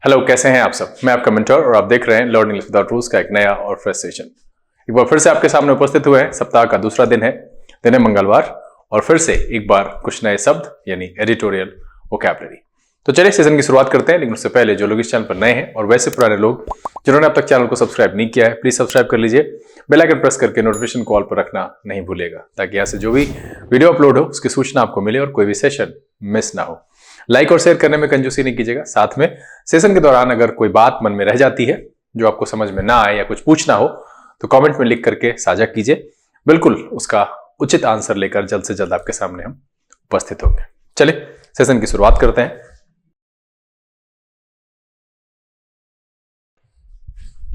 Hello, कैसे हैं आप सब। मैं आपका मेंटर और आप देख रहे हैं लर्न इंग्लिश विदाउट रूल्स का एक नया और फ्रेश सेशन। एक बार फिर से आपके सामने उपस्थित हुए हैं। सप्ताह का दूसरा दिन है मंगलवार, और फिर से एक बार कुछ नए शब्द यानी एडिटोरियल वोकैबुलरी। तो चलिए सेशन की शुरुआत करते हैं। लेकिन उससे पहले जो लोग इस चैनल पर नए हैं और वैसे पुराने लोग जिन्होंने अब तक चैनल को सब्सक्राइब नहीं किया है, प्लीज सब्सक्राइब कर लीजिए। बेल आइकन प्रेस करके नोटिफिकेशन कॉल पर रखना नहीं भूलिएगा, ताकि यहाँ से जो भी वीडियो अपलोड हो उसकी सूचना आपको मिले और कोई भी सेशन मिस ना हो। लाइक और शेयर करने में कंजूसी नहीं कीजिएगा। साथ में सेशन के दौरान अगर कोई बात मन में रह जाती है जो आपको समझ में ना आए या कुछ पूछना हो तो कमेंट में लिख करके साझा कीजिए। बिल्कुल उसका उचित आंसर लेकर जल्द से जल्द आपके सामने हम उपस्थित होंगे। चलिए सेशन की शुरुआत करते हैं।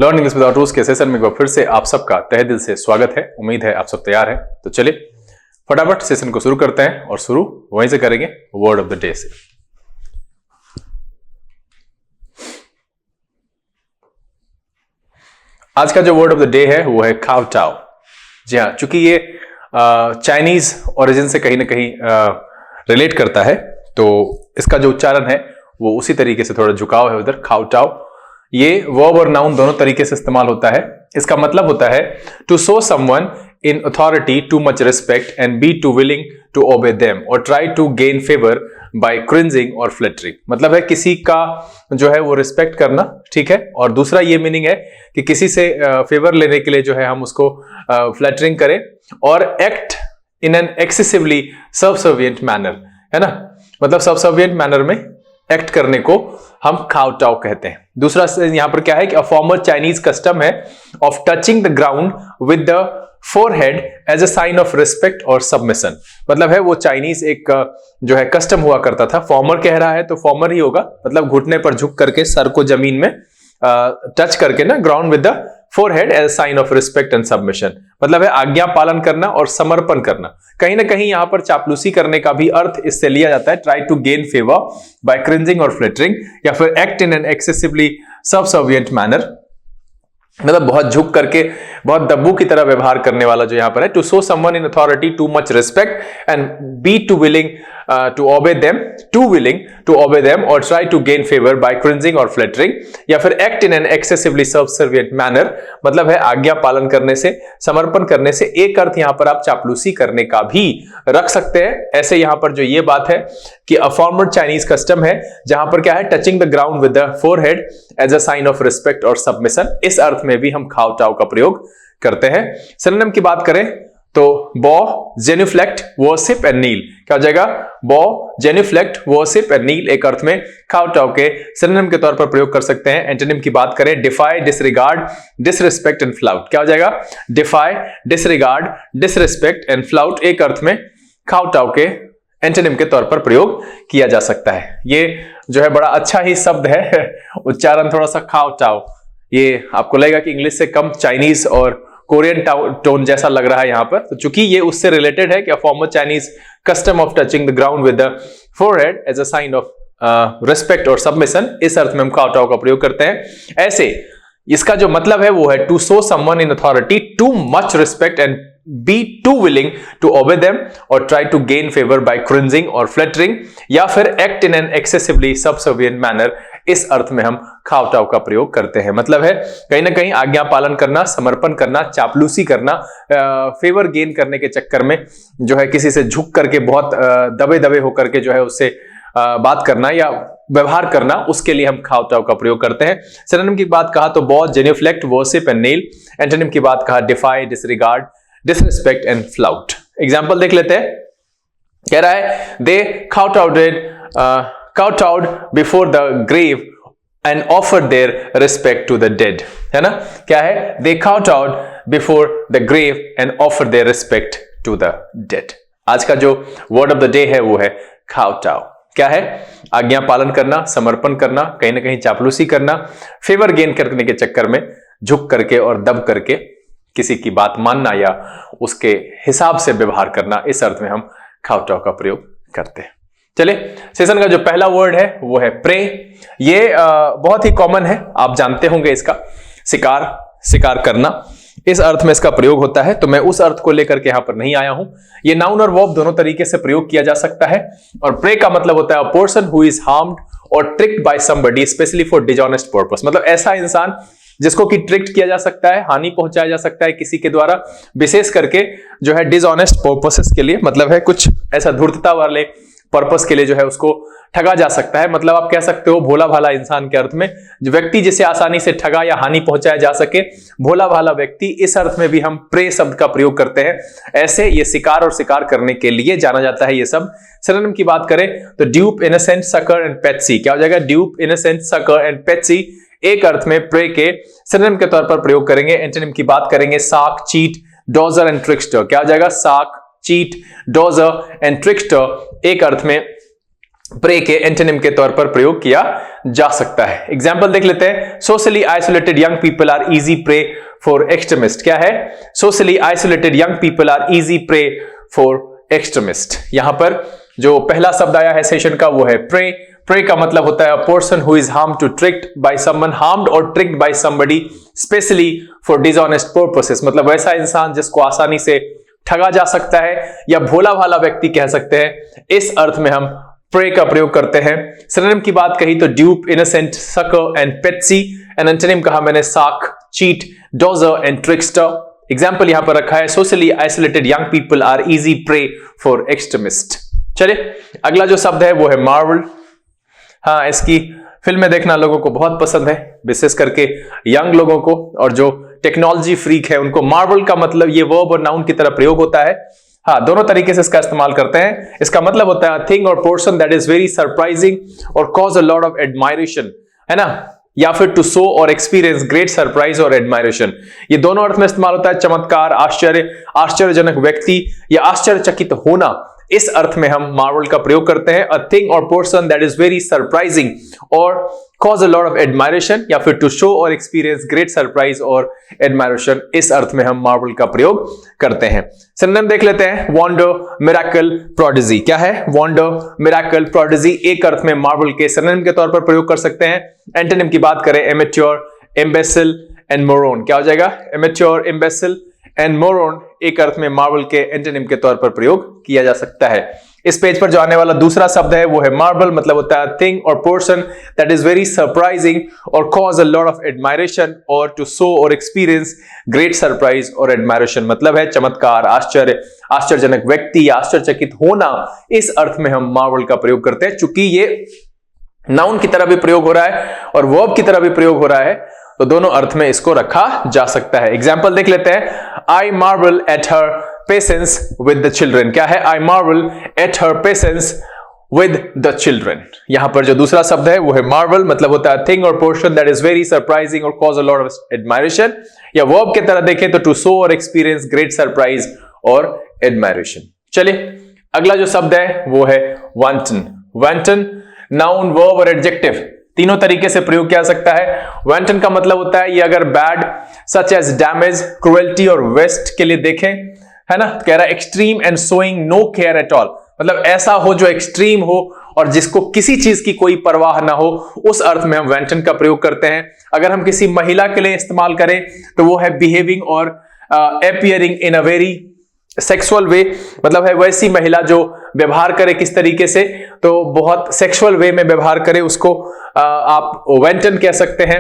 लर्न इंग्लिश विदाउट रूल्स के सेशन में एक बार फिर से आप सबका तहे दिल से स्वागत है। उम्मीद है आप सब तैयार हैं। तो चलिए फटाफट सेशन को शुरू करते हैं और शुरू वहीं से करेंगे वर्ड ऑफ द डे से। आज का जो वर्ड ऑफ द डे है वो है काउटाओ। जी हाँ, चूंकि ये चाइनीज ओरिजिन से कहीं ना कहीं रिलेट करता है, तो इसका जो उच्चारण है वो उसी तरीके से थोड़ा झुकाव है उधर। काउटाओ ये वर्ब और नाउन दोनों तरीके से इस्तेमाल होता है। इसका मतलब होता है to show someone in authority too much respect and be too willing to obey them और try to gain favour by cringing और फ्लैटरिंग। मतलब है किसी का जो है वो रिस्पेक्ट करना, ठीक है। और दूसरा ये मीनिंग है कि किसी से फेवर लेने के लिए जो है हम उसको फ्लैटरिंग करें और act in an excessively subservient manner, है ना। मतलब सबसर्विएंट मैनर में एक्ट करने को हम काउटाओ कहते हैं। दूसरा यहां पर क्या है कि अ फॉर्मर चाइनीज कस्टम है of touching the ground with the forehead as a sign of respect और सबमिशन। मतलब है वो चाइनीज एक जो है कस्टम हुआ करता था। फॉर्मर कह रहा है तो फॉर्मर ही होगा, मतलब घुटने पर झुक करके सर को जमीन में टच करके ना, ground with the forehead as a sign of respect and submission. मतलब है आज्ञा पालन करना और समर्पण करना। कहीं ना कहीं यहां पर चापलूसी करने का भी अर्थ इससे लिया जाता है। Try to gain favour by cringing और फ्लैटरिंग, या फिर act in an excessively subservient manner. मतलब बहुत झुक करके, बहुत दब्बू की तरह व्यवहार करने वाला जो यहां पर है। To show someone in authority too much respect and be too willing to obey them, too willing to obey them और try to gain favour by cringing और फ्लैटरिंग, या फिर act in an excessively subservient manner. मतलब है आज्ञा पालन करने से, समर्पण करने से। एक अर्थ यहां पर आप चापलूसी करने का भी रख सकते हैं। ऐसे यहां पर जो ये बात है कि अ फॉर्मर चाइनीज कस्टम है, जहां पर क्या है touching the ground with the forehead as a sign of respect और सबमिशन। इस अर्थ में भी हम काउटाओ का प्रयोग करते हैं। सिनोनिम की बात करें तो बॉ, जेन्युफ्लेक्ट, वर्शिप एंड नील। क्या हो जाएगा? बॉ, जेन्युफ्लेक्ट, वर्शिप एंड नील एक अर्थ में काउटाओ के सिनोनिम के तौर पर प्रयोग कर सकते हैं। एंटोनिम की बात करें defy, disregard, disrespect and flout. क्या हो जाएगा? Defy, disregard, disrespect and flout एक अर्थ में काउटाओ के एंटोनिम के तौर पर प्रयोग किया जा सकता है। ये जो है बड़ा अच्छा ही शब्द है। उच्चारण थोड़ा सा काउटाओ, ये आपको लगेगा कि इंग्लिश से कम चाइनीज और कोरियन टोन जैसा लग रहा है यहां पर। तो चूंकि ये उससे रिलेटेड है कि former Chinese custom of touching the ground with the forehead as a sign of respect और सबमिशन, इस अर्थ में हम काउटाओ का प्रयोग करते हैं। ऐसे इसका जो मतलब है वो है to show someone in authority too much respect and be too willing to obey them or try to gain favor by cringing or flattering, या फिर act in an excessively subservient manner। इस अर्थ में हम काउटाओ का प्रयोग करते हैं। मतलब है कहीं ना कहीं आज्ञा पालन करना, समर्पण करना, चापलूसी करना, फेवर गेन करने के चक्कर में जो है किसी से झुक करके बहुत दबे दबे होकर के जो है उससे बात करना या व्यवहार करना, उसके लिए हम काउटाओ का प्रयोग करते हैं। सिनोनिम की बात कहा तो bow, genuflect, worship and kneel. Antonym की बात कहा defy, disregard, disrespect and flout. Example देख लेते हैं। कह रहा है they kowtowed before the grave and offer their respect to the dead, है ना। क्या है? They kowtowed before the grave and offer their respect to the dead. आज का जो वर्ड ऑफ द डे है वो है काउटाओ। क्या है? आज्ञा पालन करना, समर्पण करना, कहीं ना कहीं चापलूसी करना, फेवर गेन करने के चक्कर में झुक करके और दब करके किसी की बात मानना या उसके हिसाब से व्यवहार करना। इस अर्थ में हम काउटाओ का प्रयोग करते हैं। चलिए सेशन का जो पहला वर्ड है वो है प्रे। ये बहुत ही कॉमन है, आप जानते होंगे इसका। शिकार, शिकार करना, इस अर्थ में इसका प्रयोग होता है, तो मैं उस अर्थ को लेकर के यहां पर नहीं आया हूं। ये नाउन और वर्ब दोनों तरीके से प्रयोग किया जा सकता है। और प्रे का मतलब होता है a person who is harmed और tricked by somebody specially for dishonest purpose, मतलब ऐसा इंसान जिसको कि ट्रिक्ट किया जा सकता है, हानि पहुंचाया जा सकता है किसी के द्वारा, विशेष करके जो है डिसऑनेस्ट पर्पसेस के लिए, मतलब है कुछ ऐसा धूर्तता वाले पर्पस के लिए जो है उसको ठगा जा सकता है। मतलब आप कह सकते हो भोला भाला इंसान के अर्थ में, जो व्यक्ति जिसे आसानी से ठगा या हानि पहुंचाया जा सके, भोला भाला व्यक्ति, इस अर्थ में भी हम प्रे शब्द का प्रयोग करते हैं। ऐसे ये शिकार और शिकार करने के लिए जाना जाता है ये सब। सिनोनिम की बात करें तो ड्यूप, इनोसेंट, सकर एंड पेट्सी, क्या हो जाएगा? ड्यूप, इनोसेंट, सकर एंड पेट्सी एक अर्थ में प्रे के सिनोनिम के तौर पर प्रयोग करेंगे। एंटोनिम की बात करेंगे साक, चीट, डॉजर एंड ट्रिक्स्टर, क्या हो जाएगा? साक, चीट, डॉजर एंड ट्रिक्स्टर एक अर्थ में प्रे के एंटोनिम के तौर पर प्रयोग किया जा सकता है। एग्जाम्पल देख लेते हैं। Socially isolated young people are easy prey for extremist, क्या है? Socially isolated young people are easy prey for extremist. यहां पर जो पहला शब्द आया है सेशन का वो है प्रे। प्रे का मतलब होता है a person who is harmed to tricked by someone, harmed और tricked by somebody specially for dishonest purposes, मतलब वैसा इंसान जिसको आसानी से ठगा जा सकता है या भोला भाला व्यक्ति कह सकते हैं। इस अर्थ में हम प्रे का प्रयोग करते हैं। सिनोनिम की बात कही तो dupe, innocent, sucker and patsy. And antonym कहा मैंने shark, cheat, dodger and trickster. Example यहां पर रखा है socially isolated young people are easy prey for extremist. चलिए अगला जो शब्द है वो है मार्वल। हाँ, इसकी फिल्में देखना लोगों को बहुत पसंद है, विशेष करके यंग लोगों को, और जो टेक्नोलॉजी फ्रीक है उनको। मार्वल का मतलब ये वर्ब और नाउन की तरह प्रयोग होता है। हाँ, दोनों तरीके से इसका इस्तेमाल करते हैं। इसका मतलब होता है थिंग और person that is very surprising और cause a lot of admiration, है ना, या फिर टू शो और एक्सपीरियंस ग्रेट सरप्राइज और एडमायरेशन। ये दोनों अर्थ में इस्तेमाल होता है। चमत्कार, आश्चर्य, आश्चर्यजनक व्यक्ति या आश्चर्यचकित होना, इस अर्थ में हम मार्वल का प्रयोग करते हैं। अ थिंग और person that is very surprising और cause a lot of admiration, या फिर टू शो और एक्सपीरियंस ग्रेट सरप्राइज और एडमायरेशन, इस अर्थ में हम मार्वल का प्रयोग करते हैं। सिनोनिम देख लेते हैं। वंडर, मिरेकल, प्रोडिजी, क्या है? वंडर, मिरेकल, प्रोडिजी एक अर्थ में मार्वल के सिनोनिम के तौर पर प्रयोग कर सकते हैं। एंटोनिम की बात करें एमेच्योर, इम्बेसिल एंड मोरोन, क्या हो जाएगा? एमेच्योर, इम्बेसिल एंड मोरोन एक अर्थ में मार्वल के एंटोनिम के तौर पर प्रयोग किया जा सकता है। इस पेज पर जो आने वाला दूसरा शब्द है वो है मार्वल, मतलब होता है थिंग और person that is very surprising और cause a lot of admiration or to show और एक्सपीरियंस ग्रेट सरप्राइज और एडमायरेशन, मतलब है चमत्कार, आश्चर्य, आश्चर्यजनक व्यक्ति या आश्चर्यचकित होना। इस अर्थ में हम मार्वल का प्रयोग करते हैं। चूंकि ये नाउन की तरह भी प्रयोग हो रहा है और वर्ब की तरह भी प्रयोग हो रहा है, तो दोनों अर्थ में इसको रखा जा सकता है। एग्जाम्पल देख लेते हैं। I marvel at her patience with the children, क्या है? I marvel at her patience with the children. यहां पर जो दूसरा शब्द है वो है मार्वल, मतलब होता है थिंग और person that is very surprising और cause a lot of admiration, या वर्ब की तरह देखें तो टू शो और एक्सपीरियंस ग्रेट सरप्राइज और एडमायरेशन। चलिए अगला जो शब्द है वो है वांटन। वांटन नाउन, वर्ब और एडजेक्टिव तीनों तरीके से प्रयोग किया जा सकता है। वांटन का मतलब होता है ये अगर bad, such as damage, cruelty और वेस्ट के लिए देखें, है ना, कह रहा है extreme and showing no care at all, मतलब ऐसा हो जो एक्सट्रीम हो और जिसको किसी चीज की कोई परवाह ना हो, उस अर्थ में हम वांटन का प्रयोग करते हैं। अगर हम किसी महिला के लिए इस्तेमाल करें तो वो है behaving or appearing in a very sexual way, मतलब है वैसी महिला जो व्यवहार करे किस तरीके से, तो बहुत सेक्सुअल वे में व्यवहार करे, उसको आप वांटन कह सकते हैं।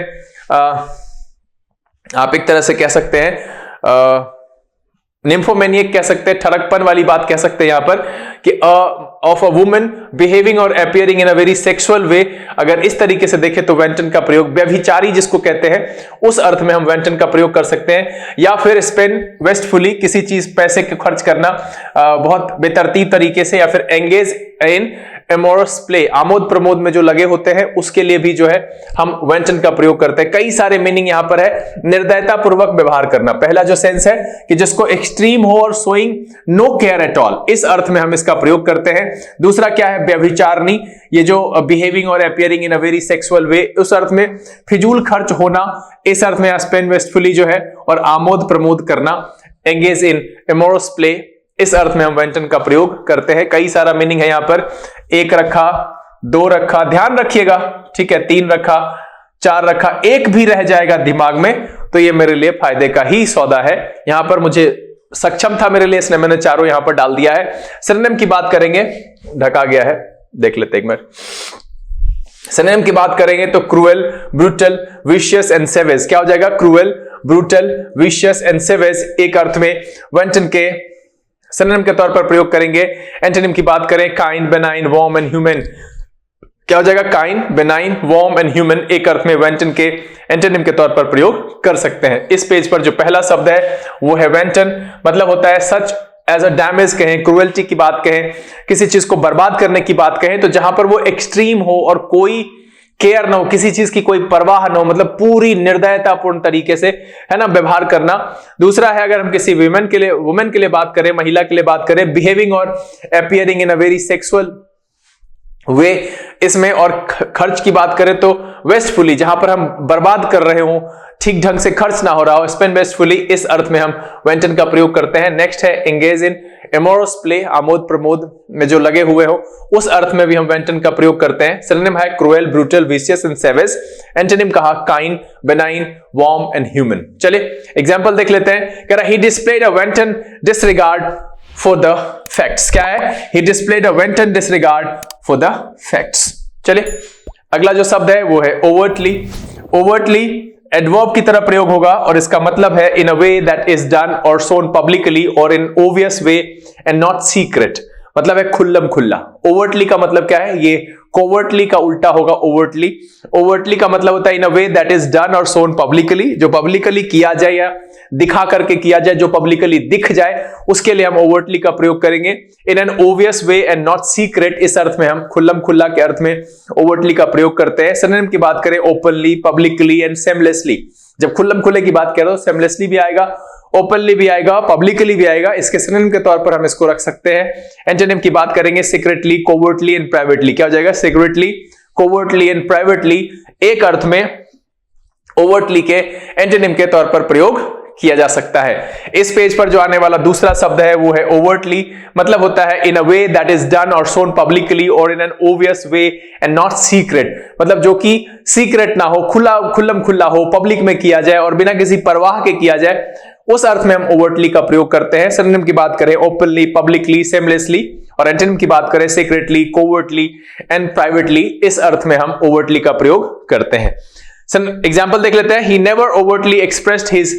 आप एक तरह से कह सकते हैं निम्फोमेनियक कह सकते हैं, ठरकपन वाली बात कह सकते हैं यहां पर कि of a woman behaving or appearing in a very sexual way. अगर इस तरीके से देखें तो वांटन का प्रयोग, व्यभिचारी जिसको कहते हैं, उस अर्थ में हम वांटन का प्रयोग कर सकते हैं। या फिर स्पेंड वेस्टफुली, किसी चीज पैसे के खर्च करना बहुत बेतरतीब तरीके से, या फिर engage in amorous play, Amod Pramod में जो लगे होते हैं, उसके लिए भी जो है हम वांटन का प्रयोग करते हैं। कई सारे मीनिंग यहां पर है। निर्दयता पूर्वक व्यवहार करना, पहला जो सेंस है कि जिसको एक्सट्रीम हो और showing no care at all, इस अर्थ में हम इसका प्रयोग करते हैं। दूसरा क्या है? व्यभिचारिणी, ये जो behaving or appearing in a very sexual way, उस अर्थ में फिजूल खर्च होना, इस अर्थ में स्पेंड वेस्टफुली जो है, और आमोद प्रमोद करना, एंगेज इन एमोरस प्ले, इस अर्थ में हम वांटन का प्रयोग करते हैं। कई सारा मीनिंग है यहां पर, एक रखा, दो रखा, ध्यान रखिएगा, ठीक है, तीन रखा, 4 रखा, एक भी रह जाएगा दिमाग में तो ये मेरे लिए फायदे का ही सौदा है। यहां पर मुझे सक्षम था मेरे लिए, इसने मैंने चारों यहां पर डाल दिया है। सिनोनिम की बात करेंगे, ढका गया है, देख लेते एक मिनट। सिनोनिम की बात करेंगे तो cruel, brutal, vicious and savage. क्या हो जाएगा? Cruel, brutal, vicious and savage एक अर्थ में वेंटन के सिनोनिम के तौर पर प्रयोग करेंगे। एंटोनिम की बात करें, kind, benign, warm and human. क्या हो जाएगा? Kind, benign, warm and human एक अर्थ में वेंटन के एंटोनिम के तौर पर प्रयोग कर सकते हैं। इस पेज पर जो पहला शब्द है वो है वेंटन, मतलब होता है सच एज अ डैमेज कहें, क्रूएल्टी की बात कहें, किसी चीज को बर्बाद करने की बात कहें, तो जहां पर वो एक्सट्रीम हो और कोई केयर ना हो, किसी चीज की कोई परवाह ना हो, मतलब पूरी निर्दयतापूर्ण तरीके से, है ना, व्यवहार करना। दूसरा है अगर हम किसी वुमेन के लिए बात करें, महिला के लिए बात करें, behaving or appearing in a very sexual way इसमें। और खर्च की बात करें तो वेस्टफुली, जहां पर हम बर्बाद कर रहे हो, ठीक ढंग से खर्च ना हो रहा हो, स्पेंड वेस्टफुली, इस अर्थ में हम वेंटन का प्रयोग करते हैं। नेक्स्ट है engage in amorous play, Amod Pramod में जो लगे हुए हो, उस अर्थ में भी हम वेंटन का प्रयोग करते हैं। सिनोनिम है cruel, brutal, vicious and savage. Antonym कहा kind, benign, warm and human. चलिए एग्जांपल देख लेते हैं। कह रहा he displayed a wanton disregard for the facts. क्या है? He displayed a wanton disregard for the facts. चलिए अगला जो शब्द है वो है ओवर्टली। ओवर्टली एडवर्ब की तरह प्रयोग होगा और इसका मतलब है in a way that is done or shown publicly or in obvious way and not secret, मतलब है खुल्लम खुल्ला। ओवर्टली का मतलब क्या है? ये कोवर्टली का उल्टा होगा ओवर्टली। ओवर्टली का मतलब होता है in a way that is done or shown publicly, जो पब्लिकली किया जाए या दिखा करके किया जाए, जो पब्लिकली दिख जाए, उसके लिए हम ओवर्टली का प्रयोग करेंगे। In an obvious way and not secret, इस अर्थ में हम खुल्लम खुल्ला के अर्थ में ओवर्टली का प्रयोग करते हैं। सिनोनिम की बात करें ओपनली, पब्लिकली एंड सेमलेसली। जब खुल्लम खुल्ले की बात करें तो सेमलेसली भी आएगा, ओपनली भी आएगा, पब्लिकली भी आएगा। इसके सिनोनिम के तौर पर हम इसको रख सकते हैं। एंटोनिम की बात करेंगे सीक्रेटली, कोवर्टली एंड प्राइवेटली। क्या हो जाएगा? सीक्रेटली, कोवर्टली एंड प्राइवेटली एक अर्थ में ओवर्टली के एंटोनिम के तौर पर प्रयोग किया जा सकता है। इस पेज पर जो आने वाला दूसरा शब्द है वो है ओवर्टली, मतलब होता है in a way that is done or shown publicly or in an obvious way and not secret, मतलब जो कि सीक्रेट ना हो, खुल्लम खुल्ला हो, पब्लिक में किया जाए और बिना किसी परवाह के किया जाए, उस अर्थ में हम ओवर्टली का प्रयोग करते हैं। सिनोनिम की बात करें ओपनली, पब्लिकली, सेमलेसली, और एंटोनिम की बात करें सीक्रेटली, कोवर्टली एंड प्राइवेटली, इस अर्थ में हम ओवर्टली का प्रयोग करते हैं। एग्जाम्पल देख लेते हैं। He never overtly expressed his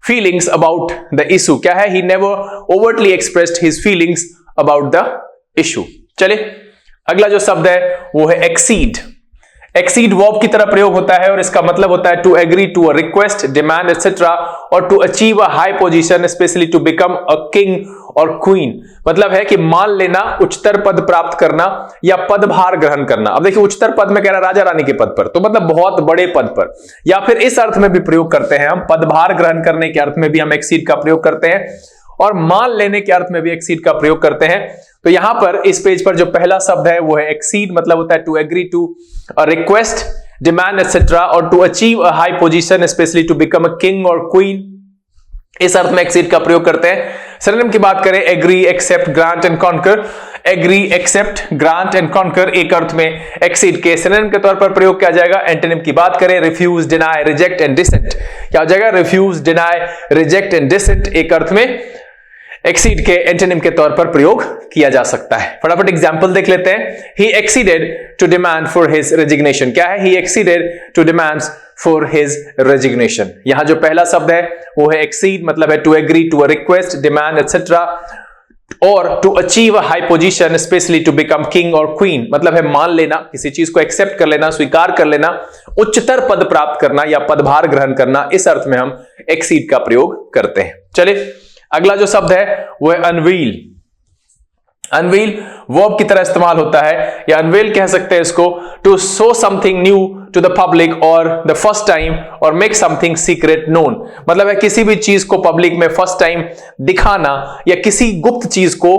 feelings about the issue. क्या है? He never overtly expressed his feelings about the issue. चलिए अगला जो शब्द है वो है एक्सीड। एक्सीड वर्ब की तरह प्रयोग होता है और इसका मतलब होता है to agree to a request, demand etcetera, or to achieve a high position, specially to become a king or queen, मतलब है कि मान लेना, उच्चतर पद प्राप्त करना या पदभार ग्रहण करना। अब देखिए उच्चतर पद में कह रहा राजा रानी के पद पर, तो मतलब बहुत बड़े पद पर, या फिर इस अर्थ में भी प्रयोग करते हैं हम, पदभार ग्रहण करने के अर्थ में भी हम एक्सीड का प्रयोग करते हैं और मान लेने के अर्थ में भी एक्सीड का प्रयोग करते हैं। तो यहां पर इस पेज पर जो पहला शब्द है वो है एक्सीड, मतलब होता है to agree to a request, demand etcetera, or to achieve a high position, specially to become a king or queen, इस अर्थ में एक्सीड का प्रयोग करते हैं। सिनोनिम की बात करें agree, accept, grant and concur. Agree, accept, grant and concur एक अर्थ में एक्सीड के सिनोनिम के तौर पर प्रयोग किया जाएगा। एंटोनिम की बात करें refuse, deny, reject and dissent. क्या हो जाएगा? Refuse, deny, reject and dissent एक अर्थ में एक्सीड के एंटोनिम के तौर पर प्रयोग किया जा सकता है। फटाफट एग्जांपल देख लेते हैं। He acceded to demand for his resignation. क्या है? He acceded to demand for his resignation. यहां जो पहला शब्द है वो है एक्सीड, मतलब है to agree to a request, demand etcetera, or to achieve a high position, specially to become king or queen, मतलब है मान लेना, किसी चीज को एक्सेप्ट कर लेना, स्वीकार कर लेना, उच्चतर पद प्राप्त करना या पदभार ग्रहण करना, इस अर्थ में हम एक्सीड का प्रयोग करते हैं। चलिए अगला जो शब्द है वो है अनवील। अनवील वर्ब की तरह इस्तेमाल होता है, या अनवील कह सकते हैं इसको, to show something new to the public और द फर्स्ट टाइम और मेक समथिंग सीक्रेट नोन, मतलब है किसी भी चीज को पब्लिक में फर्स्ट टाइम दिखाना या किसी गुप्त चीज को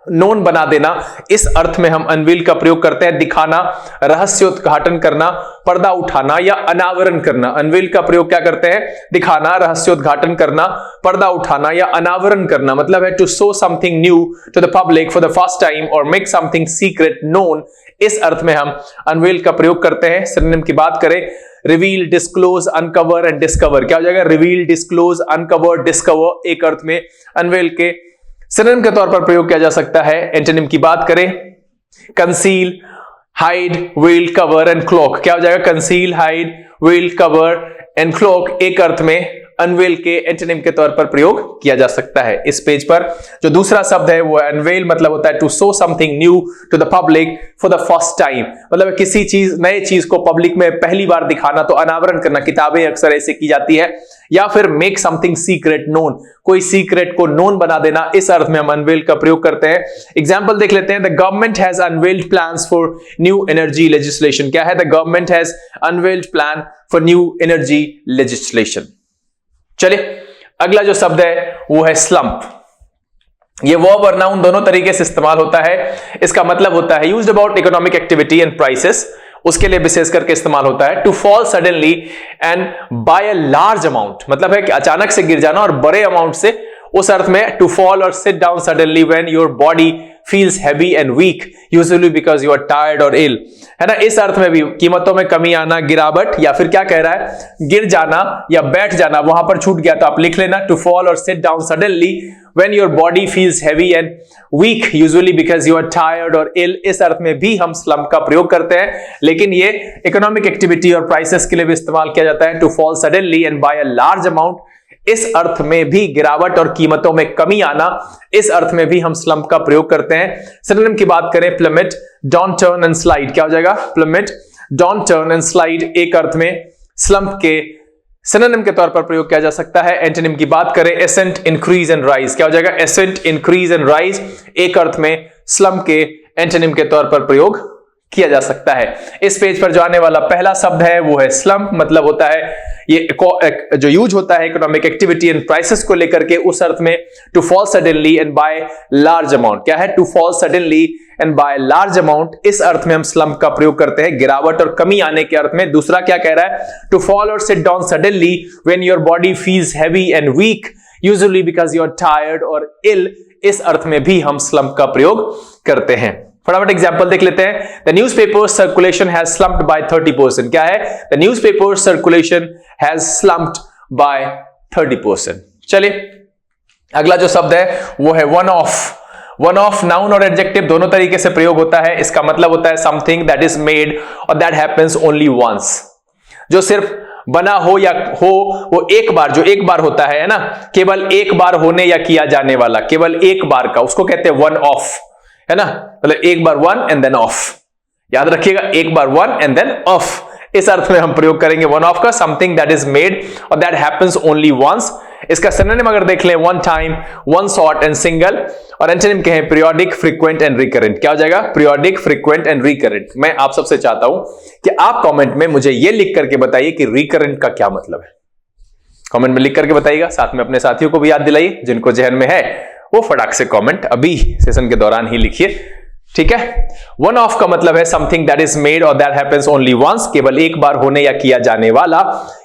नोन बना देना, इस अर्थ में हम अनवील का प्रयोग करते हैं। दिखाना, रहस्योद्घाटन करना, पर्दा उठाना या अनावरण करना। अनवील का प्रयोग क्या करते हैं? दिखाना, रहस्योद्घाटन करना, पर्दा उठाना या अनावरण करना, मतलब है to show something new to the public for the first time और मेक समथिंग सीक्रेट नोन, इस अर्थ में हम अनवील का प्रयोग करते हैं। सिनोनिम की बात करें reveal, disclose, uncover and discover. क्या हो जाएगा? रिवील, डिस्क्लोज, अनकवर, डिस्कवर एक अर्थ में अनवेल के सिनोनिम के तौर पर प्रयोग किया जा सकता है। एंटोनिम की बात करें, conceal, hide, veil, cover and cloak. क्या हो जाएगा? Conceal, hide, veil, cover and cloak एक अर्थ में अनवेल के एंटोनिम के तौर पर प्रयोग किया जा सकता है। इस पेज पर जो दूसरा शब्द है वो अनवेल, मतलब होता है to show something new to the public for the first time. मतलब किसी चीज, नए चीज को पब्लिक में पहली बार दिखाना, तो अनावरण करना। किताबें अक्सर ऐसे की जाती है। या फिर मेक समथिंग सीक्रेट नोन, कोई सीक्रेट को नोन बना देना, इस अर्थ में हम अनवेल का प्रयोग करते हैं। एग्जाम्पल देख लेते हैं। The government has unveiled plans for new energy legislation. क्या है? The government has unveiled plan for new energy legislation. चलिए अगला जो शब्द है वो है स्लंप। ये वर्ब और नाउन दोनों तरीके से इस्तेमाल होता है। इसका मतलब होता है used about economic activity and prices, उसके लिए विशेष करके इस्तेमाल होता है। To fall suddenly and by a large amount, मतलब है कि अचानक से गिर जाना और बड़े अमाउंट से, उस अर्थ में टू फॉल और sit down suddenly when your body feels heavy and weak usually because you are tired और इल, है ना। इस अर्थ में भी कीमतों में कमी आना, गिरावट, या फिर क्या कह रहा है, गिर जाना या बैठ जाना। वहां पर छूट गया तो आप लिख लेना टू फॉल और sit down suddenly when your body feels heavy and weak usually because you are tired और इल। इस अर्थ में भी हम स्लम्प का प्रयोग करते हैं, लेकिन ये इकोनॉमिक एक्टिविटी और प्राइसेस के लिए भी इस्तेमाल किया जाता है। To fall suddenly and by a large amount, इस अर्थ में भी गिरावट और कीमतों में कमी आना, इस अर्थ में भी हम स्लम्प का प्रयोग करते हैं। सिनोनिम की बात करें, plummet, down turn and slide. क्या हो जाएगा? Plummet, down turn and slide एक अर्थ में स्लम्प के सिनोनिम के तौर पर प्रयोग किया जा सकता है। एंटोनिम की बात करें, एसेंट, इंक्रीज एंड राइज। क्या हो जाएगा? एसेंट, इंक्रीज एंड राइज एक अर्थ में स्लम्प के एंटोनिम के तौर पर प्रयोग किया जा सकता है। इस पेज पर जो आने वाला पहला शब्द है वो है स्लम्प, मतलब होता है ये जो यूज होता है इकोनॉमिक एक्टिविटी एंड प्राइसेस को लेकर के, उस अर्थ में to fall suddenly and by large amount. क्या है? To fall suddenly and by large amount, इस अर्थ में हम स्लम्प का प्रयोग करते हैं, गिरावट और कमी आने के अर्थ में। दूसरा क्या कह रहा है? टू फॉल और sit down suddenly when your body feels heavy and weak usually because you are tired और इल, इस अर्थ में भी हम स्लम्प का प्रयोग करते हैं। फटाफट एग्जांपल देख लेते हैं। The newspaper circulation has slumped by 30%। क्या है? The newspaper circulation has slumped by 30%। चलिए अगला जो शब्द है वो है one off. One off noun और एडजेक्टिव दोनों तरीके से प्रयोग होता है। इसका मतलब होता है समथिंग दैट इज मेड और दैट हैपेंस ओनली वंस, जो सिर्फ बना हो या हो वो एक बार, जो एक बार होता है ना, केवल एक बार होने या किया जाने वाला, केवल एक बार का, उसको कहते हैं वन ऑफ, है ना। मतलब एक बार वन एंड देन ऑफ, याद रखिएगा, एक बार वन एंड देन ऑफ, इस अर्थ में हम प्रयोग करेंगे वन ऑफ का। समथिंग दैट इज मेड और दैट हैपेंस ओनली वंस। इसका सिनोनिम अगर देख लें, one time, one shot and single. और एंटोनिम कहें पीरियोडिक, फ्रीक्वेंट एंड रिकरेंट। क्या हो जाएगा? Periodic, frequent and recurrent. मैं आप सबसे चाहता हूं कि आप कमेंट में मुझे यह लिख करके बताइए कि रिकरेंट का क्या मतलब है। कमेंट में लिख करके बताइएगा, साथ में अपने साथियों को भी याद दिलाइए, जिनको जहन में है वो फटाक से कमेंट अभी सेशन के दौरान ही लिखिए, ठीक है। वन ऑफ का मतलब है समथिंग दैट इज मेड और दैट हैपेंस ओनली वंस, केवल एक बार होने या किया जाने वाला,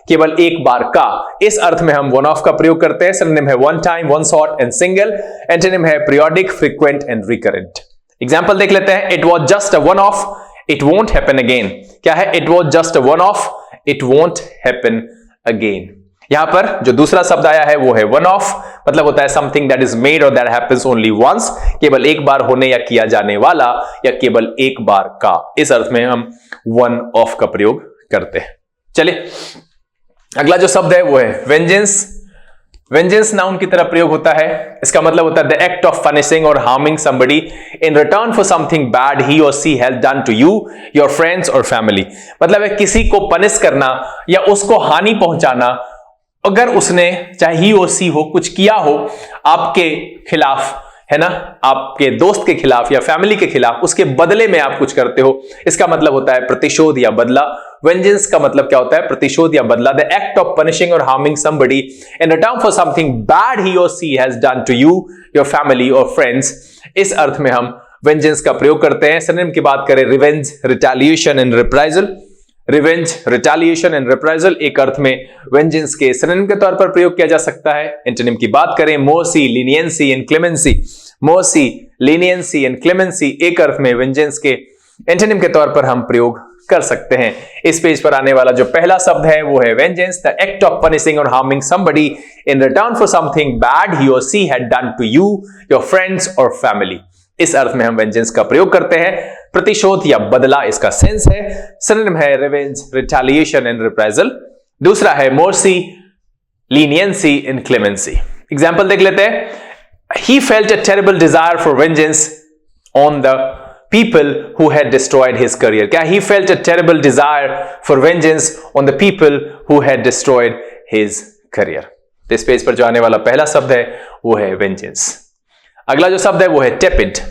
केवल एक बार का, इस अर्थ में हम वन ऑफ का प्रयोग करते हैं। सिनोनिम है one time, one shot and single. Antonym है periodic, frequent and recurrent. Example देख लेते हैं। It was just a one off, it won't happen again. क्या है? It was just a one off, it won't happen again. यहां पर जो दूसरा शब्द आया है वो है वन ऑफ, मतलब होता है समथिंग दैट इज मेड और दैट हैपेंस ओनली वंस, केवल एक बार होने या किया जाने वाला, या केवल एक बार का, इस अर्थ में हम वन ऑफ का प्रयोग करते हैं। चलिए अगला जो शब्द है वो है वेंजेंस। वेंजेंस नाउन की तरह प्रयोग होता है। इसका मतलब होता है the act of punishing or harming somebody in return for something bad he or she has done to you, your friends or family. मतलब है किसी को पनिश करना या उसको हानि पहुंचाना, अगर उसने, चाहे ही और सी हो, कुछ किया हो आपके खिलाफ, है ना, आपके दोस्त के खिलाफ या फैमिली के खिलाफ, उसके बदले में आप कुछ करते हो, इसका मतलब होता है प्रतिशोध या बदला। वेंजेंस का मतलब क्या होता है? प्रतिशोध या बदला। The act of punishing or harming somebody in return for something bad he or she has done to you, your family or friends, इस अर्थ में हम वेंजेंस का प्रयोग करते हैं। सिनोनिम की बात करें, revenge, retaliation and reprisal. Revenge, retaliation and reprisal एक अर्थ में वेंजेंस के सिनोनिम के तौर पर प्रयोग किया जा सकता है। एंटोनिम की बात करें, Morse, leniency and clemency. Morse, leniency and clemency एक अर्थ में वेंजेंस के एंटोनिम के तौर पर हम प्रयोग कर सकते हैं। इस पेज पर आने वाला जो पहला शब्द है वो है vengeance, the act of punishing or harming somebody in return for something bad he or she had done to you, your friends or family. इस अर्थ में हम वेंजेंस का प्रयोग करते हैं। प्रतिशोध या बदला इसका सेंस है। सिनोनिम है रिवेंज, रिटेलिएशन एंड रिप्राइजल। दूसरा है mercy, leniency and clemency. Example देख लेते हैं। He felt a terrible desire for vengeance on the people who had destroyed his career. क्या he felt a terrible desire for vengeance on the people who had destroyed his career? तो इस page पर जो आने वाला पहला शब्द है वो है vengeance। अगला जो शब्द है वो है tepid।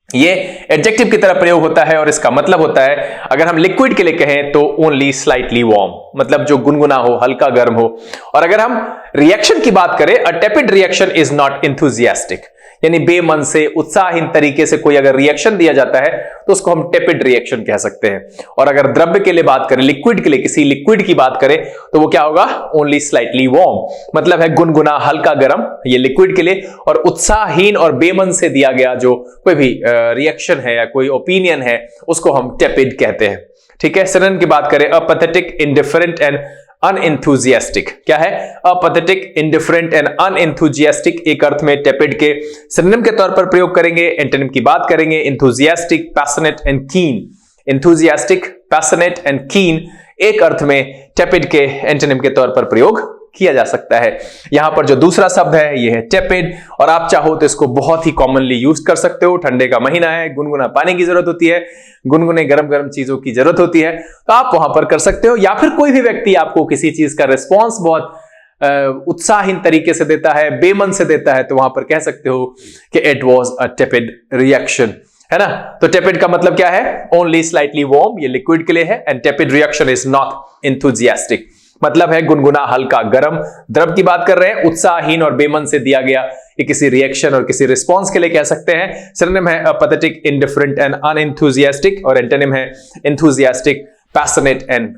ये एडजेक्टिव की तरह प्रयोग होता है और इसका मतलब होता है, अगर हम लिक्विड के लिए कहें तो ओनली स्लाइटली वार्म, मतलब जो गुनगुना हो, हल्का गर्म हो। और अगर हम रिएक्शन की बात करें, a tepid reaction is not enthusiastic, यानी बेमन से, उत्साहहीन तरीके से कोई अगर रिएक्शन दिया जाता है तो उसको हम टेपिड रिएक्शन कह सकते हैं। और अगर द्रव्य के लिए बात करें, लिक्विड के लिए, किसी लिक्विड की बात करें तो वो क्या होगा? ओनली स्लाइटली वार्म, मतलब है गुनगुना, हल्का गर्म, ये लिक्विड के लिए। और उत्साहहीन और बेमन से दिया गया जो कोई भी रिएक्शन है या कोई ओपिनियन है उसको हम टेपिड कहते हैं। ठीक है। सिनोनिम की बात करें, अपैथेटिक, इंडिफरेंट एंड अनएंथुजियास्टिक। क्या है? अपैथेटिक, इंडिफरेंट एंड अनएंथुजियास्टिक एक अर्थ में टेपिड के सिनोनिम के तौर पर प्रयोग करेंगे। एंटोनिम की बात करेंगे, इंथुजियास्टिक, पैशनेट एंड कीन। इंथुजियास्टिक, पैशनेट एंड कीन एक अर्थ में टेपिड के एंटोनिम के तौर पर प्रयोग किया जा सकता है। यहां पर जो दूसरा शब्द है ये है टेपिड, और आप चाहो तो इसको बहुत ही कॉमनली यूज कर सकते हो। ठंडे का महीना है, गुनगुना पानी की जरूरत होती है, गुनगुने गरम गरम चीजों की जरूरत होती है, तो आप वहां पर कर सकते हो। या फिर कोई भी व्यक्ति आपको किसी चीज का रिस्पॉन्स बहुत उत्साहहीन तरीके से देता है, बेमन से देता है, तो वहां पर कह सकते हो कि it was a tepid reaction, है ना। तो टेपिड का मतलब क्या है? ओनली स्लाइटली वार्म, ये लिक्विड के लिए है। And tepid reaction is not enthusiastic, मतलब है गुनगुना, हल्का गर्म। द्रव की बात कर रहे हैं, उत्साहहीन और बेमन से दिया गया, ये किसी रिएक्शन और किसी रिस्पॉन्स के लिए कह सकते हैं। सिनोनिम है अपैथेटिक, इंडिफरेंट एंड अनएंथुजियास्टिक, और एंटोनिम है enthusiastic, passionate and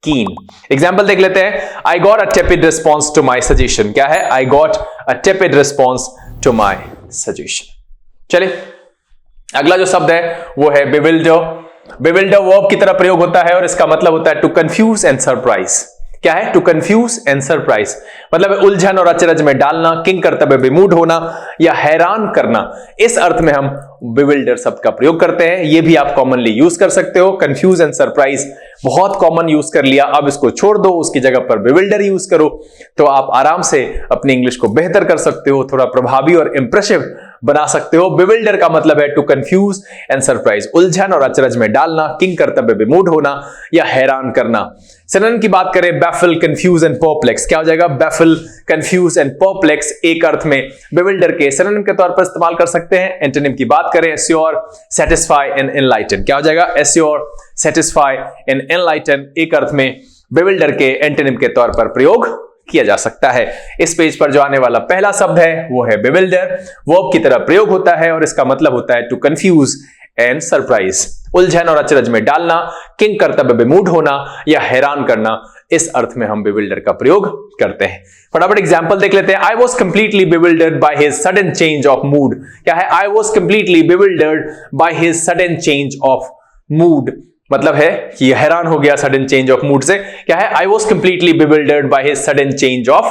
keen. Example देख लेते हैं। I got a tepid response to my suggestion. क्या है? I got a tepid response to my suggestion. चलिए, अगला जो शब्द है वो है bewilder। bewilder वर्ब की तरह प्रयोग होता है और इसका मतलब होता है टू कंफ्यूज एंड सरप्राइज। क्या है? टू कंफ्यूज एंड सरप्राइज, मतलब उलझन और अचरज में डालना, किंग कर्तव्य विमूढ़ होना या हैरान करना। इस अर्थ में हम bewilder शब्द का प्रयोग करते हैं। ये भी आप कॉमनली यूज कर सकते हो। कंफ्यूज एंड सरप्राइज बहुत कॉमन यूज कर लिया, अब इसको छोड़ दो, उसकी जगह पर bewilder यूज करो, तो आप आराम से अपनी इंग्लिश को बेहतर कर सकते हो, थोड़ा प्रभावी और इंप्रेसिव बना सकते हो। bewilder का मतलब है टू कंफ्यूज एंड सरप्राइज, उलझन और अचरज में डालना, किंग कर्तव्य विमूढ़ होना या हैरान करना। सिनोनिम की बात करें, baffle, confuse and perplex। क्या हो जाएगा? baffle, confuse and perplex एक अर्थ में bewilder के सिनोनिम के तौर पर इस्तेमाल कर सकते हैं। एंटोनिम की बात करें, assure, satisfy and enlighten। क्या हो जाएगा? assure, satisfy and enlighten एक अर्थ में bewilder के एंटोनिम के तौर पर प्रयोग किया जा सकता है। इस पेज पर जो आने वाला पहला शब्द है वो है bewilder, वर्ब की तरह प्रयोग होता है और इसका मतलब होता है टू कंफ्यूज एंड सरप्राइज, उलझन और अचरज में डालना, किंग कर्तव्य विमूढ़ होना या हैरान करना। इस अर्थ में हम bewilder का प्रयोग करते हैं। फटाफट एग्जांपल देख लेते हैं। I was completely bewildered by his sudden change of mood। क्या है? I was completely bewildered by his sudden change of mood, मतलब है कि हैरान हो गया सडन चेंज ऑफ मूड से। क्या है? I was completely bewildered by his sudden change of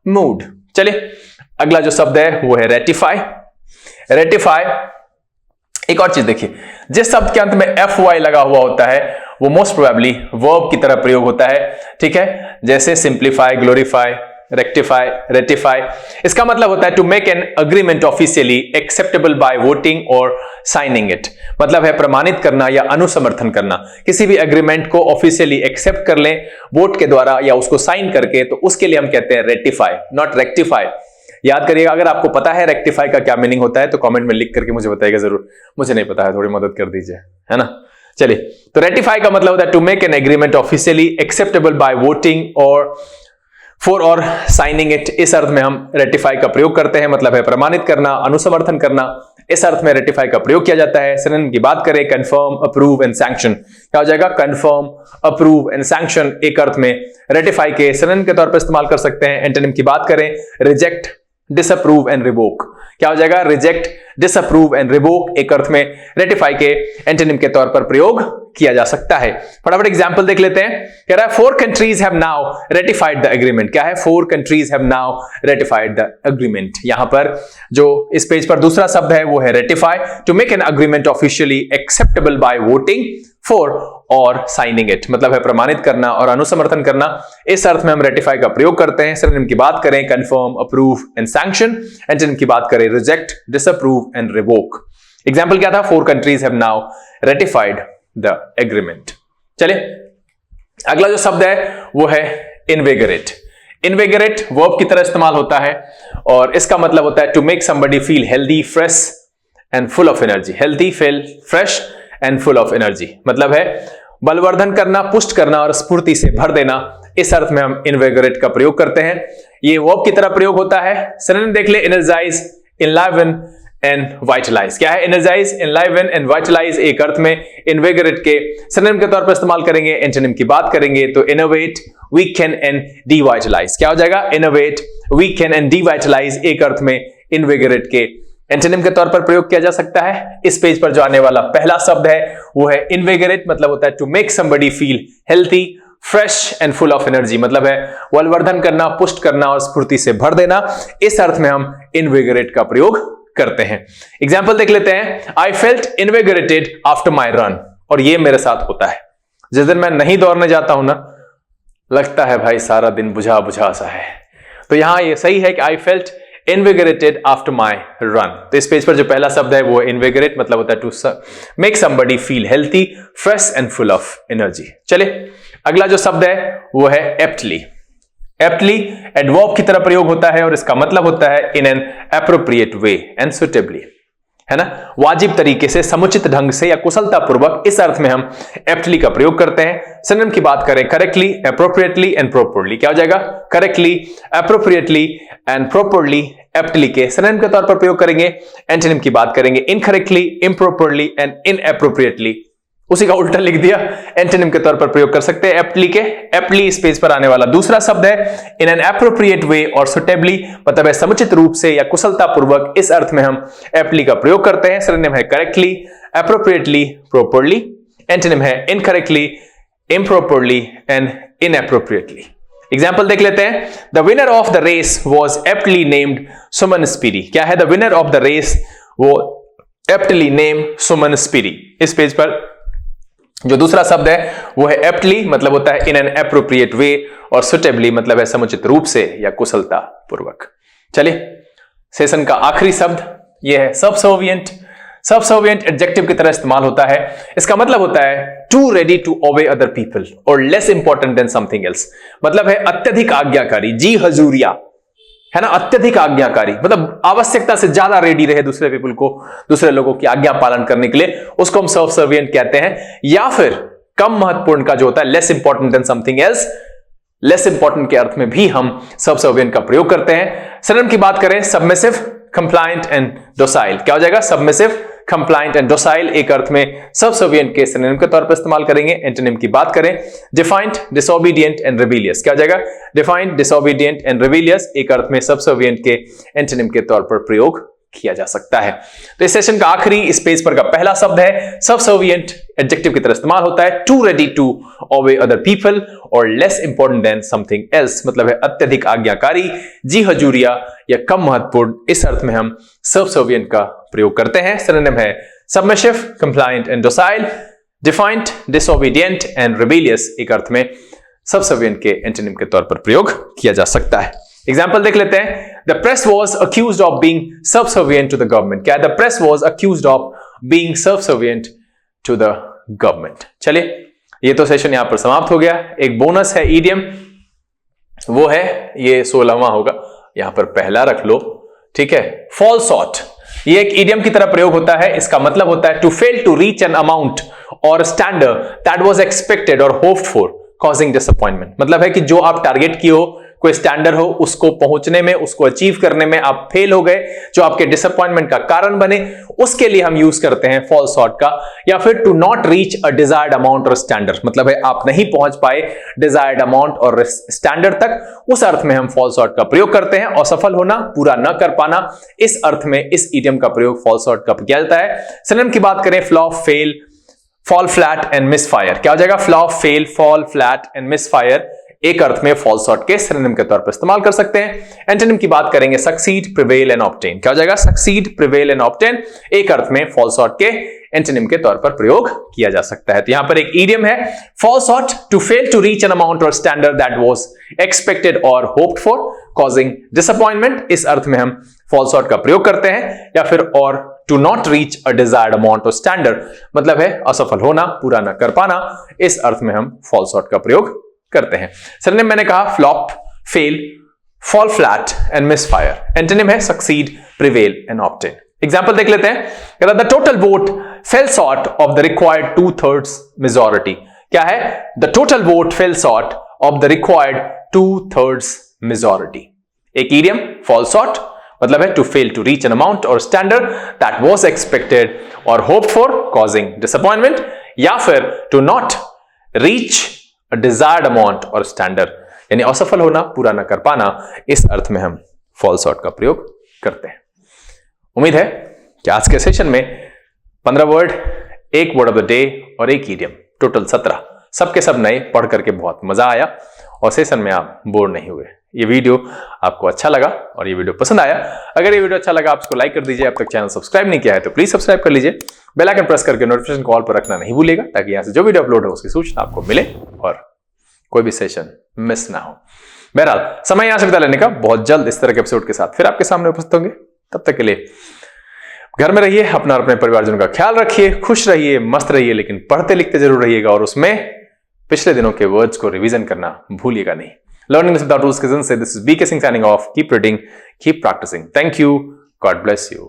mood। चलिए, अगला जो शब्द है वो है ratify। ratify एक और चीज देखिए, जिस शब्द के अंत में fy लगा हुआ होता है वो मोस्ट प्रोबेबली वर्ब की तरह प्रयोग होता है। ठीक है, जैसे सिंप्लीफाई, ग्लोरीफाई, रेक्टिफाई, रेटिफाई। इसका मतलब होता है to make an agreement officially acceptable by voting और साइनिंग इट, मतलब है प्रमाणित करना या अनुसमर्थन करना। किसी भी एग्रीमेंट को ऑफिशियली एक्सेप्ट कर लें वोट के द्वारा या उसको साइन करके, तो उसके लिए हम कहते हैं रेटिफाई, नॉट रेक्टिफाई। याद करिएगा, अगर आपको पता है रेक्टिफाई का क्या मीनिंग होता है तो कमेंट में लिख करके मुझे बताइएगा जरूर। मुझे नहीं पता है, थोड़ी मदद कर दीजिए, है ना। चलिए, तो रेटिफाई का मतलब होता है to make an agreement officially acceptable by voting और फॉर और साइनिंग इट। इस अर्थ में हम रेटिफाई का प्रयोग करते हैं, मतलब है प्रमाणित करना, अनुसमर्थन करना। इस अर्थ में रेटिफाई का प्रयोग किया जाता है। सिनोनिम की बात करें, कंफर्म, अप्रूव एंड सैंक्शन। क्या हो जाएगा? कंफर्म, अप्रूव एंड सैंक्शन एक अर्थ में रेटिफाई के सिनोनिम के तौर पर इस्तेमाल कर सकते हैं। एंटोनिम की बात करें, रिजेक्ट, डिसअप्रूव एंड रिवोक। क्या हो जाएगा? रिजेक्ट, डिसअप्रूव एंड रिवोक एक अर्थ में रेटिफाई के एंटोनिम के तौर पर प्रयोग किया जा सकता है। फटाफट एग्जांपल देख लेते हैं। कह रहा है 4 countries have now ratified the agreement. क्या है? 4 countries have now ratified the agreement. यहां पर जो इस पेज पर दूसरा शब्द है वो है ratify, to make an agreement officially acceptable by voting for और साइनिंग इट, मतलब है प्रमाणित करना और अनुसमर्थन करना। इस अर्थ में हम रेटिफाई का प्रयोग करते हैं। सिनोनिम की बात करें confirm, approve and sanction. Antonym की बात करें reject, disapprove and revoke. Example क्या था? 4 countries have now ratified the agreement. चलिए अगला जो शब्द है वो है इनविगोरेट। इनविगोरेट वर्ब की तरह इस्तेमाल होता है और इसका मतलब होता है to make somebody feel healthy, fresh and full of energy. Healthy, feel fresh and full of energy मतलब है बलवर्धन करना, पुष्ट करना और स्फूर्ति से भर देना। इस अर्थ में हम इनविगोरेट का प्रयोग करते हैं। ये वर्ब की तरह प्रयोग होता है। सिनोनिम देख ले, एनर्जाइज, इनलाइवन एंड वाइटलाइज। क्या है? एनर्जाइज, इनलाइवन एंड वाइटलाइज एक अर्थ में इनविगोरेट के सिनोनिम के तौर पर इस्तेमाल करेंगे। एंटोनिम की बात करेंगे तो इनोवेट, वीकन एंड डिवाइटलाइज। क्या हो जाएगा? इनोवेट, वीकन एंड डिवाइटलाइज एक अर्थ में इनविगोरेट के एंटोनिम के तौर पर प्रयोग किया जा सकता है। इस पेज पर जो आने वाला पहला शब्द है वो है इनविगोरेट, मतलब होता है to make somebody feel healthy, fresh and full of energy, मतलब है बलवर्धन करना, पुष्ट करना और स्फूर्ति से भर देना। इस अर्थ में हम इनविगोरेट का प्रयोग करते हैं। एग्जाम्पल देख लेते हैं। I felt invigorated after my run, और ये मेरे साथ होता है। जिस दिन मैं नहीं दौड़ने जाता हूं ना, लगता है भाई सारा दिन बुझा बुझा सा है। तो यहां ये सही है कि I felt invigorated after my run. तो इस पेज पर जो पहला शब्द है वो इनविगोरेट, मतलब होता है to make somebody feel healthy, fresh and full of energy. चलिए अगला जो शब्द है वो है एप्टली। एप्टली एडवर्ब की तरह प्रयोग होता है और इसका मतलब होता है in an appropriate way and suitably, है ना, वाजिब तरीके से, समुचित ढंग से या कुशलता पूर्वक। इस अर्थ में हम एप्टली का प्रयोग करते हैं। सिनोनिम की बात करें करेक्टली, एप्रोप्रिएटली एंड प्रॉपरली। क्या हो जाएगा? Correctly, appropriately and properly aptly के सिनोनिम के तौर पर प्रयोग करेंगे। एंटोनिम की बात करेंगे इनकरेक्टली, इम्प्रॉपरली एंड इनएप्रोप्रिएटली। उसी का उल्टा लिख दिया, एंटोनिम के तौर पर प्रयोग कर सकते हैं एप्टली के। एप्टली इस पेज पर आने वाला दूसरा शब्द है। इन एन एप्रोप्रिएट वे और सुटेबली, मतलब है समुचित रूप से या कुशलता पूर्वक। इस अर्थ में हम एप्टली का प्रयोग करते हैं। सिनोनिम है करेक्टली, एप्रोप्रिएटली, प्रॉपरली। एंटोनिम है incorrectly, improperly and inappropriately. Example देख लेते हैं। The winner of the race was aptly named Suman Speedy. क्या है? The winner of the race was aptly name Suman Speedy. इस पेज पर जो दूसरा शब्द है वो है एप्टली, मतलब होता है इन एन एप्रोप्रिएट वे, और सुटेबली मतलब है समुचित रूप से या कुशलता पूर्वक। चलिए सेशन का आखिरी शब्द ये है सबसर्विएंट। सबसर्विएंट एडजेक्टिव की तरह इस्तेमाल होता है। इसका मतलब होता है too ready to obey other people or less important than something else, मतलब है अत्यधिक आज्ञाकारी, जी हजूरिया, है ना, अत्यधिक आज्ञाकारी, मतलब आवश्यकता से ज्यादा रेडी रहे दूसरे पीपल को, दूसरे लोगों की आज्ञा पालन करने के लिए, उसको हम सबसर्विएंट कहते हैं। या फिर कम महत्वपूर्ण का जो होता है less important than something else, less important के अर्थ में भी हम सबसर्विएंट का प्रयोग करते हैं। सिनोनिम की बात करें सबमिसिव, कंप्लायंट एंड डोसाइल। क्या हो जाएगा? सबमिसिव, कंप्लायंट एंड डोसाइल एक अर्थ में सबसर्विएंट के सिनोनिम के तौर पर इस्तेमाल करेंगे। एंटोनिम की बात करें डिफाइंड, डिसोबीडिएंट एंड रिबेलियस। क्या हो जाएगा? डिफाइंड, डिसोबीडिएंट एंड रिबेलियस एक अर्थ में सबसर्विएंट के एंटोनिम के तौर पर प्रयोग किया जा सकता है। तो इस सेशन का आखिरी इस पेज पर का पहला शब्द है सबसर्विएंट, एडजेक्टिव की तरह इस्तेमाल होता है too ready to obey other people or less important than something else, मतलब है अत्यधिक आज्ञाकारी, जी हजूरिया या कम महत्वपूर्ण। इस अर्थ में हम सबसर्विएंट का प्रयोग करते हैं। सिनोनिम है submissive, compliant and docile, defined, disobedient and rebellious एक अर्थ में सबसर्विएंट के एंटोनिम के तौर पर प्रयोग किया जा सकता है। एग्जाम्पल देख लेते हैं। The press was accused of being subservient to the government. क्या है? The press was accused of being subservient to the government. चलिए ये तो सेशन यहां पर समाप्त हो गया। एक बोनस है ईडियम, वो है ये 16वां होगा, यहां पर पहला रख लो, ठीक है। फॉल शॉर्ट, ये एक ईडियम की तरह प्रयोग होता है। इसका मतलब होता है to fail to reach an amount or standard that was expected or hoped for causing disappointment, मतलब है कि जो आप टारगेट किए हो, कोई स्टैंडर्ड हो, उसको पहुंचने में, उसको अचीव करने में आप फेल हो गए, जो आपके डिसअपॉइंटमेंट का कारण बने, उसके लिए हम यूज करते हैं फॉल शॉर्ट का। या फिर to not reach a desired amount or standard, मतलब है आप नहीं पहुंच पाए डिजायर्ड अमाउंट और स्टैंडर्ड तक, उस अर्थ में हम फॉल शॉर्ट का प्रयोग करते हैं। असफल होना, पूरा न कर पाना, इस अर्थ में इस इडियम का प्रयोग फॉल शॉर्ट का किया जाता है। सिनोनिम की बात करें, flop, fail, fall flat and miss fire. क्या हो जाएगा? Flop, fail, fall flat and miss fire एक अर्थ में फॉल शॉर्ट के सिनोनिम के तौर पर इस्तेमाल कर सकते हैं। एंटोनिम की बात करेंगे, सक्सीड, प्रिवेल एंड ऑब्टेन। क्या हो जाएगा? सक्सीड, प्रिवेल एंड ऑब्टेन एक अर्थ में फॉल शॉर्ट के एंटोनिम के तौर पर प्रयोग किया जा सकता है। तो यहां पर एक इडियम है, fall short, to fail to reach an amount or standard that was expected or hoped for causing disappointment. इस अर्थ में हम फॉल शॉर्ट का प्रयोग करते हैं। या फिर और to not reach a desired amount or standard, मतलब है असफल होना, पूरा न कर पाना, इस अर्थ में हम फॉल शॉर्ट का प्रयोग करते हैं। सिनोनिम मैंने कहा flop, fail, fall flat and misfire. Antonym है succeed, prevail and obtain. Example देख लेते हैं। The total vote fell short of the required 2/3 majority. क्या है? The total vote fell short of the required 2/3 majority. एक idiom, fall short, मतलब है to fail to reach an amount or standard that was expected or hoped for causing disappointment. या फिर to not reach a desired amount or standard, यानी असफल होना, पूरा न कर पाना, इस अर्थ में हम फॉल शॉर्ट का प्रयोग करते हैं। उम्मीद है कि आज के सेशन में 15 वर्ड, एक वर्ड ऑफ द डे और एक इडियम, टोटल 17, सबके सब नए पढ़ करके बहुत मजा आया और सेशन में आप बोर नहीं हुए। ये वीडियो आपको अच्छा लगा और ये वीडियो पसंद आया, अगर ये वीडियो अच्छा लगा आप इसको लाइक कर दीजिए। अब तक चैनल सब्सक्राइब नहीं किया है तो प्लीज सब्सक्राइब कर लीजिए। बेल आइकन प्रेस करके नोटिफिकेशन कॉल पर रखना नहीं भूलिएगा, ताकि यहां से जो वीडियो अपलोड हो उसकी सूचना आपको मिले और कोई भी सेशन मिस ना हो। बहरहाल, समय यहां से विदा लेने का, बहुत जल्द इस तरह के एपिसोड के साथ फिर आपके सामने उपस्थित होंगे। तब तक के लिए घर में रहिए, अपना और अपने परिवारजनों का ख्याल रखिए, खुश रहिए, मस्त रहिए, लेकिन पढ़ते लिखते जरूर रहिएगा और उसमें पिछले दिनों के वर्ड्स को रिवीजन करना भूलिएगा नहीं। Learning English without rules. This is BK Singh signing off. Keep reading, keep practicing. Thank you. God bless you.